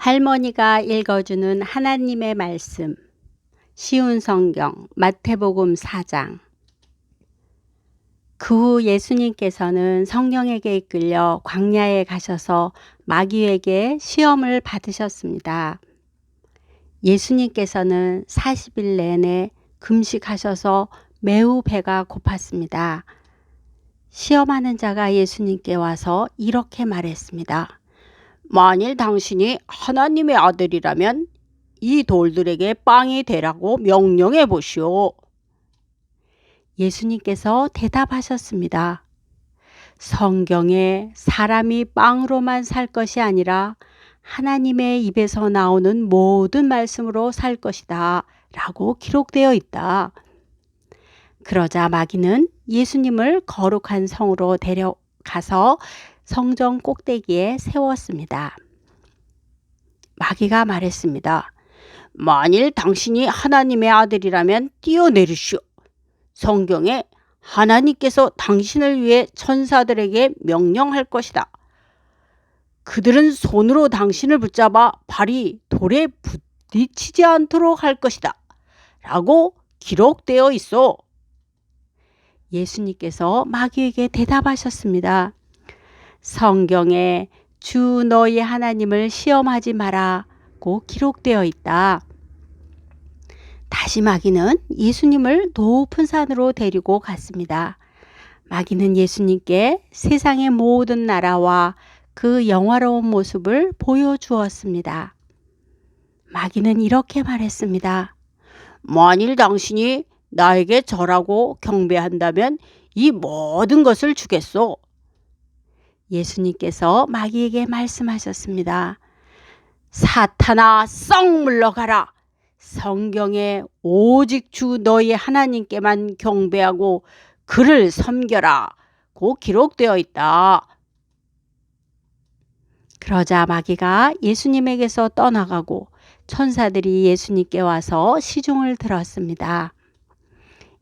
할머니가 읽어주는 하나님의 말씀, 쉬운 성경, 마태복음 4장. 그 후 예수님께서는 성령에게 이끌려 광야에 가셔서 마귀에게 시험을 받으셨습니다. 예수님께서는 40일 내내 금식하셔서 매우 배가 고팠습니다. 시험하는 자가 예수님께 와서 이렇게 말했습니다. 만일 당신이 하나님의 아들이라면 이 돌들에게 빵이 되라고 명령해 보시오. 예수님께서 대답하셨습니다. 성경에 사람이 빵으로만 살 것이 아니라 하나님의 입에서 나오는 모든 말씀으로 살 것이다 라고 기록되어 있다. 그러자 마귀는 예수님을 거룩한 성으로 데려가서 성전 꼭대기에 세웠습니다. 마귀가 말했습니다. 만일 당신이 하나님의 아들이라면 뛰어내리시오. 성경에 하나님께서 당신을 위해 천사들에게 명령할 것이다. 그들은 손으로 당신을 붙잡아 발이 돌에 부딪히지 않도록 할 것이다. 라고 기록되어 있어. 예수님께서 마귀에게 대답하셨습니다. 성경에 주 너희 하나님을 시험하지 마라고 기록되어 있다. 다시 마귀는 예수님을 높은 산으로 데리고 갔습니다. 마귀는 예수님께 세상의 모든 나라와 그 영화로운 모습을 보여주었습니다. 마귀는 이렇게 말했습니다. 만일 당신이 나에게 절하고 경배한다면 이 모든 것을 주겠소. 예수님께서 마귀에게 말씀하셨습니다. 사탄아, 썩 물러가라. 성경에 오직 주 너희 하나님께만 경배하고 그를 섬겨라 고 기록되어 있다. 그러자 마귀가 예수님에게서 떠나가고 천사들이 예수님께 와서 시중을 들었습니다.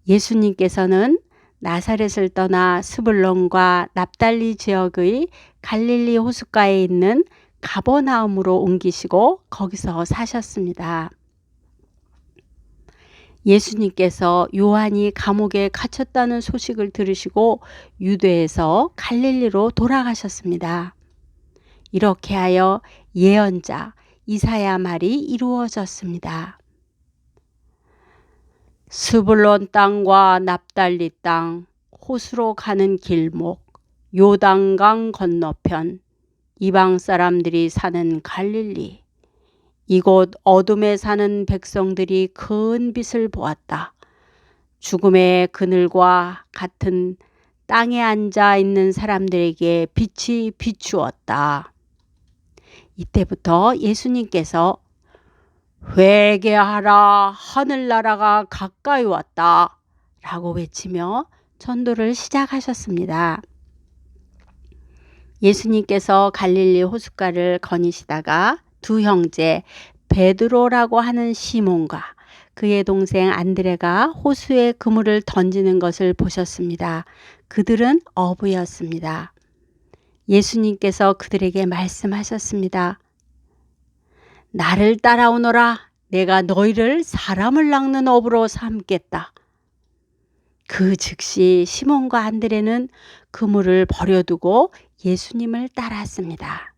예수님께서는 나사렛을 떠나 스불론과 납달리 지역의 갈릴리 호숫가에 있는 가버나움으로 옮기시고 거기서 사셨습니다. 예수님께서 요한이 감옥에 갇혔다는 소식을 들으시고 유대에서 갈릴리로 돌아가셨습니다. 이렇게 하여 예언자 이사야 말이 이루어졌습니다. 스불론 땅과 납달리 땅, 호수로 가는 길목, 요단강 건너편, 이방 사람들이 사는 갈릴리. 이곳 어둠에 사는 백성들이 큰 빛을 보았다. 죽음의 그늘과 같은 땅에 앉아 있는 사람들에게 빛이 비추었다. 이때부터 예수님께서 회개하라, 하늘나라가 가까이 왔다 라고 외치며 전도를 시작하셨습니다. 예수님께서 갈릴리 호숫가를 거니시다가 두 형제 베드로라고 하는 시몬과 그의 동생 안드레가 호수에 그물을 던지는 것을 보셨습니다. 그들은 어부였습니다. 예수님께서 그들에게 말씀하셨습니다. 나를 따라오너라. 내가 너희를 사람을 낚는 어부로 삼겠다. 그 즉시 시몬과 안드레는 그물을 버려두고 예수님을 따랐습니다.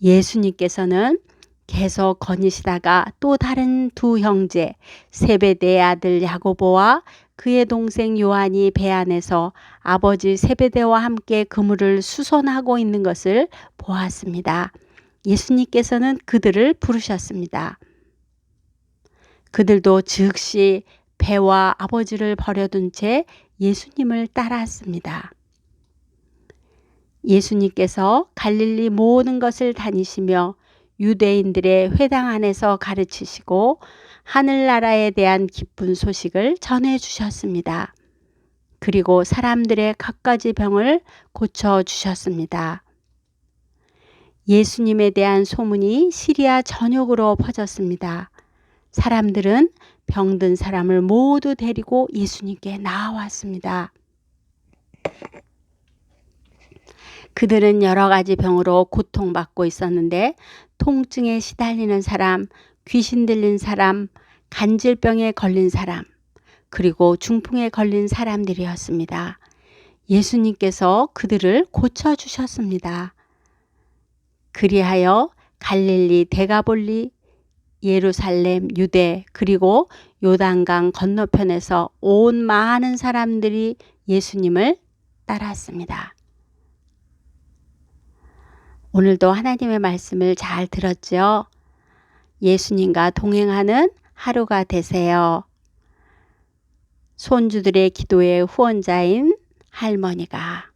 예수님께서는 계속 거니시다가 또 다른 두 형제 세베대의 아들 야고보와 그의 동생 요한이 배 안에서 아버지 세베대와 함께 그물을 수선하고 있는 것을 보았습니다. 예수님께서는 그들을 부르셨습니다. 그들도 즉시 배와 아버지를 버려둔 채 예수님을 따랐습니다. 예수님께서 갈릴리 모든 것을 다니시며 유대인들의 회당 안에서 가르치시고 하늘나라에 대한 기쁜 소식을 전해주셨습니다. 그리고 사람들의 갖가지 병을 고쳐주셨습니다. 예수님에 대한 소문이 시리아 전역으로 퍼졌습니다. 사람들은 병든 사람을 모두 데리고 예수님께 나아왔습니다. 그들은 여러 가지 병으로 고통받고 있었는데 통증에 시달리는 사람, 귀신 들린 사람, 간질병에 걸린 사람, 그리고 중풍에 걸린 사람들이었습니다. 예수님께서 그들을 고쳐주셨습니다. 그리하여 갈릴리, 데가볼리, 예루살렘, 유대, 그리고 요단강 건너편에서 온 많은 사람들이 예수님을 따랐습니다. 오늘도 하나님의 말씀을 잘 들었죠? 예수님과 동행하는 하루가 되세요. 손주들의 기도의 후원자인 할머니가